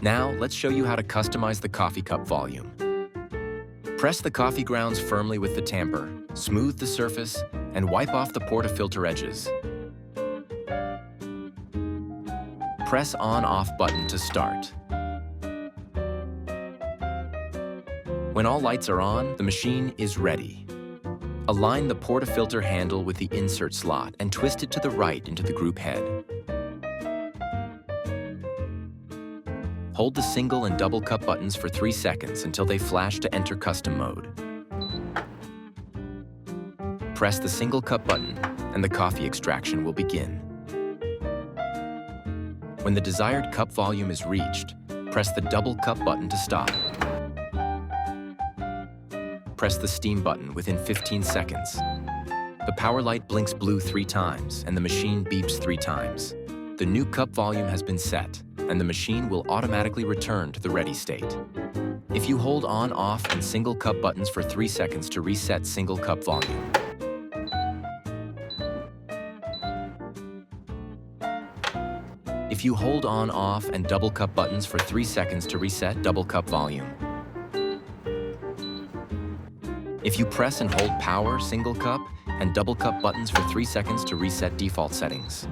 Now, let's show you how to customize the coffee cup volume. Press the coffee grounds firmly with the tamper, smooth the surface, and wipe off the portafilter edges. Press on-off button to start. When all lights are on, the machine is ready. Align the portafilter handle with the insert slot and twist it to the right into the group head. Hold the single and double cup buttons for 3 seconds until they flash to enter custom mode. Press the single cup button and the coffee extraction will begin. When the desired cup volume is reached, press the double cup button to stop. Press the steam button within 15 seconds. The power light blinks blue 3 times and the machine beeps 3 times. The new cup volume has been set, and the machine will automatically return to the ready state. If you hold on, off, and single cup buttons for 3 seconds to reset single cup volume. If you hold on, off, and double cup buttons for 3 seconds to reset double cup volume. If you press and hold power, single cup, and double cup buttons for 3 seconds to reset default settings.